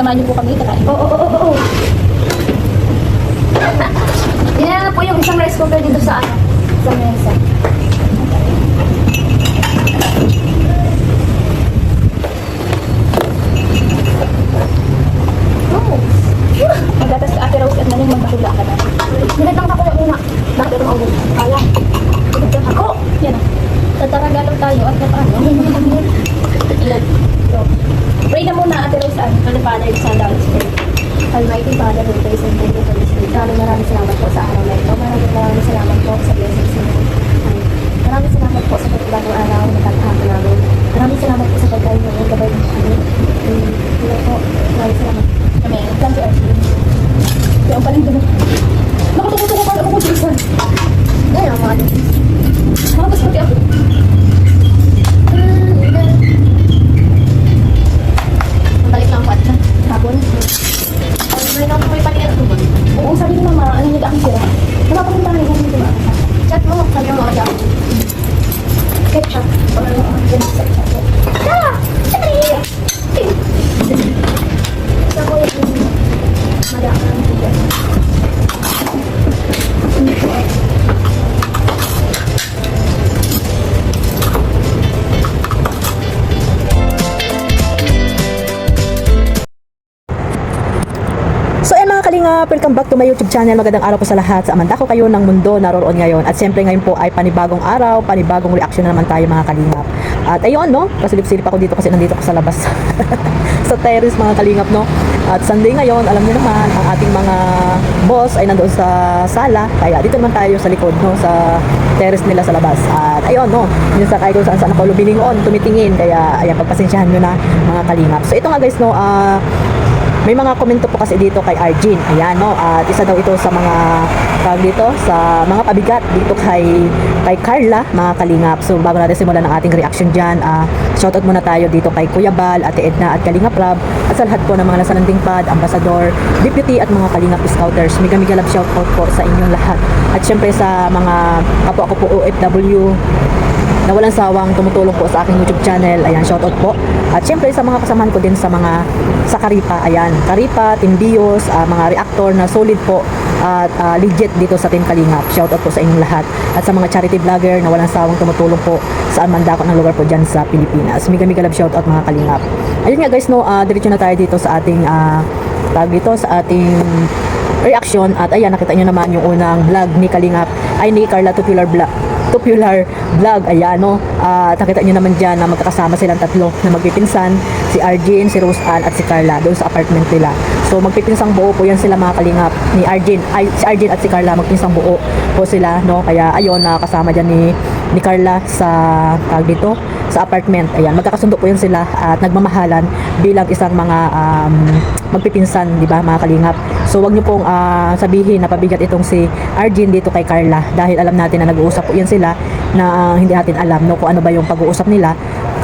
Samahan niyo po kami kakain. Oo. Yan na po yung isang rice cooker dito sa ano, sa mesa. Oh. Magatas ka Ate Rose at naling magpahula ka na. Minatang ka ko muna. Bakit ang ulo? Kaya. Ako. Yan ah. Tataragalo tayo at paano? Ilan? So, pray na muna Ate Rose to the Father, the Son, and the Holy Spirit. Almighty Father, we praise and thank you for this day. Maraming salamat po sa araw na ito. Maraming salamat po sa blessings niyo. Maraming salamat po sa pagbagong araw na taghapon namin. Maraming salamat po sa pagkain ng mga gabay ng kami. Kaya po, maraming salamat. Amen. Thank you, Archie. Kaya ang paling doon. Nakatututo ko pala ako po, Jason. Yan ang mga Tapos pati ako. Balik lang kwat na. Hapon. May naman may patingin ito ba? Oo, sabi ni Mama, ano yung daan sila? Nakapunta na yung dito ba? Chat mo, sabi mo kaya. Ketchup. Or ketchup. Ah! Siyempre! Sa ko yung madaan. So mga kalingap, welcome back to my YouTube channel. Magandang araw po sa lahat. Sa amanda ko kayo ng mundo naroon ngayon. At siyempre ngayon po ay panibagong araw, panibagong reaction na naman tayo mga kalingap. At ayun no, pasilip-silip ako dito kasi nandito ko sa labas. Sa terrace mga kalingap no. At Sunday ngayon, alam niyo naman, ang ating mga boss ay nandoon sa sala. Kaya dito naman tayo sa likod no, sa terrace nila sa labas. At ayun no, minsan kayo kung saan ako lumilingon, tumitingin. Kaya ayan, pagpasensyahan nyo na mga kalingap. So ito nga guys no, may mga komento po kasi dito kay Arjin. Ayan no, at isa daw ito sa mga dito sa mga pabigat dito kay Carla mga kalingap. So bago natin simulan ang ating reaction diyan, shoutout muna tayo dito kay Kuya Bal, Ate Edna at Kalingap Rab at sa lahat po ng mga nasa landing pad, ambassador, deputy at mga Kalingap Scouters. Mega love shoutout po sa inyong lahat. At syempre sa mga kapwa ko po OFW na walang sawang tumutulong po sa aking YouTube channel. Ayan, shoutout po. At syempre sa mga kasamahan ko din sa Karipa. Ayan, Karipa, Team Dios, mga reactor na solid po at legit dito sa Team Kalingap. Shoutout po sa inyong lahat. At sa mga charity vlogger na walang sawang tumutulong po sa mandako ng lugar po dyan sa Pilipinas. Mega love shoutout mga Kalingap. Ayun nga guys, no, diretso na tayo dito sa ating sa ating reaction. At ayan, nakita nyo naman yung unang vlog ni Kalingap ay ni Carla Tupular Vlog. Ayan no, nakita nyo naman dyan na magkakasama silang tatlo na magpipinsan, si Arjin, si Rose Ann at si Carla doon sa apartment nila. So magpipinsang buo po yan sila mga kalingap ni Arjin, si Arjin at si Carla magpinsang buo po sila no. Kaya ayun, nakakasama dyan ni Carla sa dito sa apartment. Ayan, magkakasundo po yan sila at nagmamahalan bilang isang mga magpipinsan, di ba mga kalingap. So wag niyo pong sabihin na pabigat itong si Arjin dito kay Carla dahil alam natin na nag-uusap po yan sila na hindi natin alam no kung ano ba yung pag-uusap nila.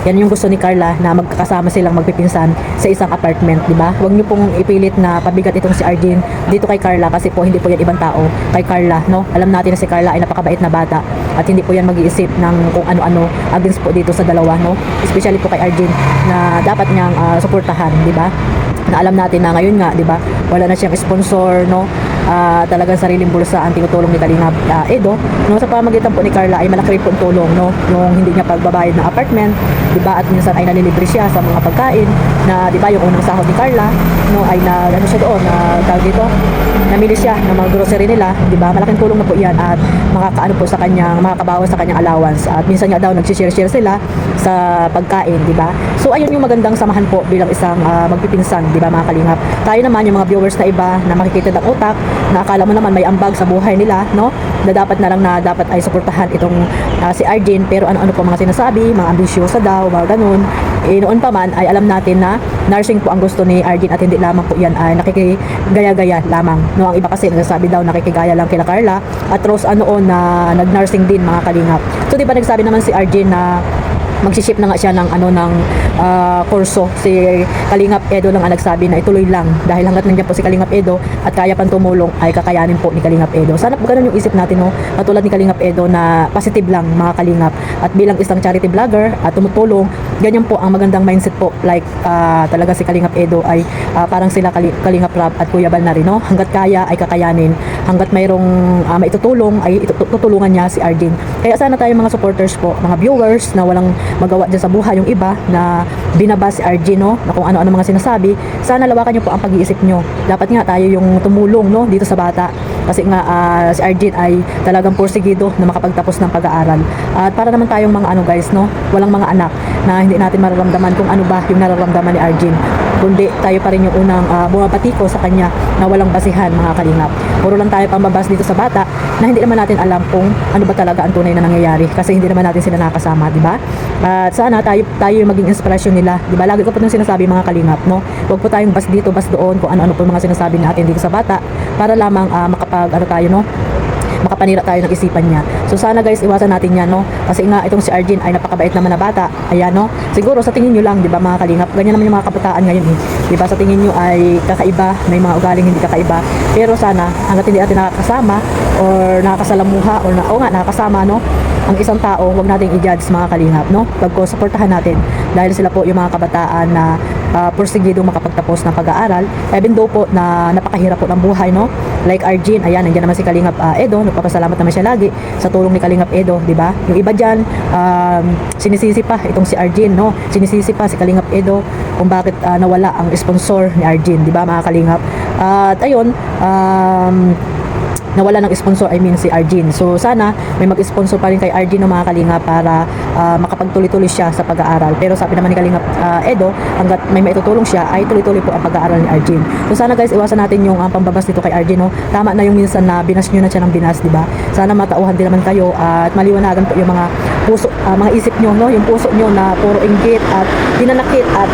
Yan yung gusto ni Carla na magkakasama silang magpipinsan sa isang apartment, di ba? Huwag niyo pong ipilit na pabigat itong si Arjin dito kay Carla kasi po hindi po yan ibang tao kay Carla, no? Alam natin na si Carla ay napakabait na bata at hindi po yan mag-iisip ng kung ano-ano against po dito sa dalawa, no? Especially po kay Arjin na dapat niyang suportahan, di ba? Na alam natin na ngayon nga, di ba? Wala na siyang sponsor, no? Talagang sariling bulsa ang tinutulong ni Kalingap Edo, no? Sa pamamagitan po ni Carla ay malaki rin po ang tulong, no? Yung hindi niya pagbabayad ng apartment, di ba? At minsan ay nalilibre siya sa mga pagkain na, di ba, yung unang sahod ni Carla, no, ay na ano siya doon, na tawag dito, namili siya ng mga grocery nila, di ba? Malaking tulong na po iyan at makakaano po sa kanyang, makakabawas sa kanyang allowance. At minsan nga daw nag-share sila sa pagkain, di ba? So ayun yung magandang samahan po bilang isang magpipinsan, di ba mga Kalingap? Tayo naman yung mga viewers na iba na makikita ng utak, na akala mo naman may ambag sa buhay nila, no? Na dapat na lang na dapat ay suportahan itong si Arjin, pero ano-ano po mga sinasabi, mga ambisyosa daw, mga ganun. Noon pa man ay alam natin na nursing po ang gusto ni Arjin at hindi lamang po yan ay nakikigaya-gaya lamang, no? Ang iba kasi nagsasabi daw nakikigaya lang kila Carla at Rose noon na nag-nursing din mga Kalingap. So di ba nagsabi naman si Arjin na magsiship na nga siya ng kurso. Si Kalingap Edo lang ang nagsabi na ituloy lang dahil hanggat nandiyan po si Kalingap Edo at kaya pang tumulong ay kakayanin po ni Kalingap Edo. Sana po ganun yung isip natin, no? Katulad ni Kalingap Edo na positive lang mga kalingap, at bilang isang charity vlogger at tumutulong, ganyan po ang magandang mindset po. Like talaga si Kalingap Edo ay parang sila Kalingap Rab at Kuya Bal na rin, no? Hanggat kaya ay kakayanin, hanggat mayroong maitutulong ay tutulungan niya si Arjin. Kaya sana tayo mga supporters po, mga viewers na walang magawa dyan sa buhay, yung iba na binaba si Arjin, no? Na kung ano-ano mga sinasabi, sana lawakan niyo po ang pag-iisip niyo. Dapat nga tayo yung tumulong, no, dito sa bata. Kasi nga si Arjin ay talagang porsigido na makapagtapos ng pag-aaral. At para naman tayong mga guys, no, walang mga anak na hindi natin mararamdaman kung ano ba yung nararamdaman ni Arjin, kundi tayo pa rin yung unang bumabati ko sa kanya na walang basihan mga kalingap. Puro lang tayo pambabas dito sa bata na hindi naman natin alam kung ano ba talaga ang tunay na nangyayari kasi hindi naman natin sila nakasama, di ba? At sana tayo yung maging inspirasyon nila, di ba? Lagi ko po nung sinasabi mga kalingap, no? Huwag po tayong bas dito, bas doon kung ano-ano po mga sinasabi natin dito sa bata para lamang makapanira tayo ng isipan niya. So sana guys, iwasan natin yan, no? Kasi nga itong si Arjin ay napakabait naman na bata. Ayan, no? Siguro sa tingin nyo lang, di ba mga kalingap, ganyan naman yung mga kabataan ngayon, eh. Di ba, sa tingin nyo ay kakaiba, may mga ugaling hindi kakaiba. Pero sana hangga't hindi natin nakakasama or nakakasalamuha or nakakasama, no, ang isang tao, wag nating i-judge mga kalingap, no? Pagko-suportahan natin dahil sila po yung mga kabataan na porsigidong makapagtapos ng pag-aaral, even though po na napakahirap po ng buhay, no? Like Arjin, ayan, nandiyan naman si Kalingap Edo, nagpapasalamat naman siya lagi sa tulong ni Kalingap Edo, di ba? Yung iba diyan, sinisisi pa itong si Arjin, no? Sinisisi pa si Kalingap Edo kung bakit nawala ang sponsor ni Arjin, di ba mga kalingap? At ayun, nawala ng sponsor, I mean si Arjin. So sana may mag-sponsor pa rin kay Arjin ng mga kalingap para makapagtuloy-tuloy siya sa pag-aaral. Pero sabi naman ni Kalingap Edo, hanggat may maitutulong siya ay tuloy-tuloy po ang pag-aaral ni Arjin. So sana guys, iwasan natin yung pambabas dito kay Arjin, no? Tama na yung minsan na binas nyo na siya ng binas, di ba? Sana matauhan din naman kayo at maliwanagan po yung mga puso, mga isip nyo, no? Yung puso nyo na puro inggit at dinanakit at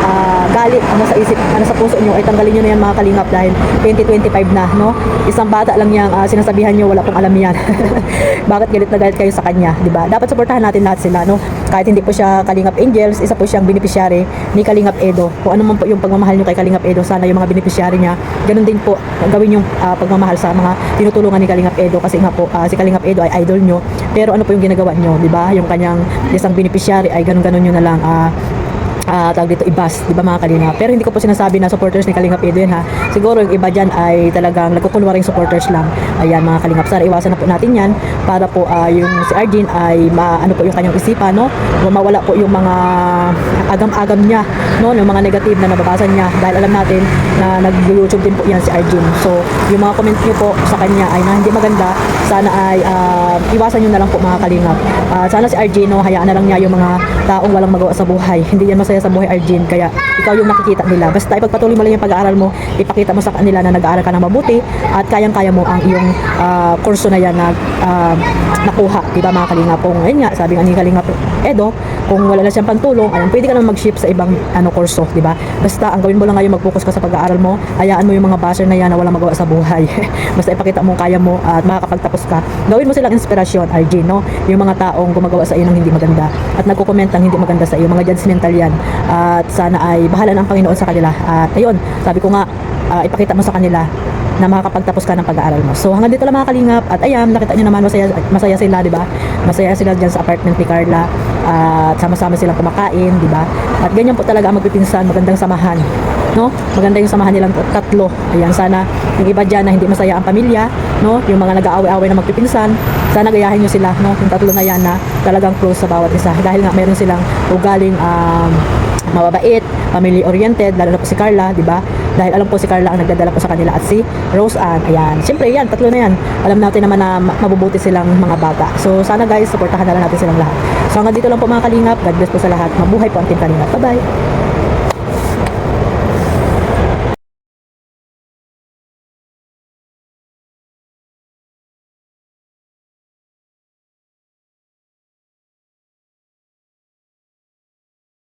galit ang nasa isip, sa puso nyo ay tanggalin nyo na yan mga kalingap dahil 2025 na, no? Isang bata lang yang sinasabihan nyo, wala pong alam yan. Bakit galit na galit kayo sa kanya, di ba? Dapat suportahan natin lahat sila, no? Kahit hindi po siya Kalingap Angels, isa po siyang beneficiary ni Kalingap Edo. Kung ano man po yung pagmamahal nyo kay Kalingap Edo, sana yung mga beneficiary niya, ganun din po gawin yung pagmamahal sa mga tinutulungan ni Kalingap Edo kasi nga po si Kalingap Edo ay idol nyo. Pero ano po yung ginagawa nyo, di ba? Yung kanyang isang beneficiary ay ganun-ganun nyo na lang tawag dito ibas, di ba mga kalingap? Pero hindi ko po sinasabi na supporters ni Kalingap Edo yan, ha. Siguro yung iba dyan ay talagang nagkukunwaring supporters lang. Ayan mga kalingap, sana iwasan na po natin yan para po yung si Arjin ay ano po yung kanyang isipan, no? Mawala po yung mga agam-agam niya, no? Yung mga negative na nababasa niya dahil alam natin na nag-YouTube din po yan si Arjin. So yung mga comment niyo po sa kanya ay na hindi maganda, sana ay iwasan nyo na lang po mga kalingap. Sana si Arjin, no, hayaan na lang niya yung mga taong walang magawa sa buhay. Hindi yan masaya sa buhay, Arjin, kaya ikaw yung nakikita nila. Basta ipagpatuloy mo lang yung pag-aaral mo, ipakita mo sa kanila na nag-aaral ka ng mabuti at kayang-kaya mo ang iyong kurso na yan na nakuha, diba mga kalingap? Kung ayun nga, sabi nga ni Kalingap Edo, kung wala na siyang pantulong, ayun, pwede ka naman mag-shift sa ibang kurso, diba? Basta ang gawin mo lang ngayon, mag-focus ka sa pag-aaral mo, hayaan mo yung mga basher na yan na walang magawa sa buhay. Basta ipakita mo kaya mo at makakapagtapos ka. Gawin mo silang inspirasyon, Arjin, no? Yung mga taong gumagawa sa iyo ng hindi maganda at nagko-comment ng hindi maganda sa iyo, mga judgmental yan. At sana ay bahala ng Panginoon sa kanila. At ayun, sabi ko nga, ipakita mo sa kanila na makakapagtapos ka ng pag-aaral mo. So hanggang dito lang mga kalingap. At ayan, nakita nyo naman masaya sila, di ba? Masaya sila dyan sa apartment ni Carla. At sama-sama silang kumakain, di ba? At ganyan po talaga ang magpipinsan, magandang samahan, no? Maganda yung samahan nilang tatlo. Ayan, sana yung iba dyan na hindi masaya ang pamilya, no? Yung mga nag-aaway-aaway na magpipinsan, sana gayahin nyo sila, no? Yung tatlo na yan na talagang close sa bawat isa. Dahil nga meron silang ugaling mababait, family-oriented, lalo na po si Carla, di ba? Dahil alam po si Carla ang nagdadala po sa kanila at si Rose Ann. Ayan, siyempre yan, tatlo na yan. Alam natin naman na mabubuti silang mga bata. So sana guys, supportahan na lang natin silang lahat. So hanggang dito lang po mga kalingap. God bless po sa lahat. Mabuhay po ang Team Kalingap. Bye-bye!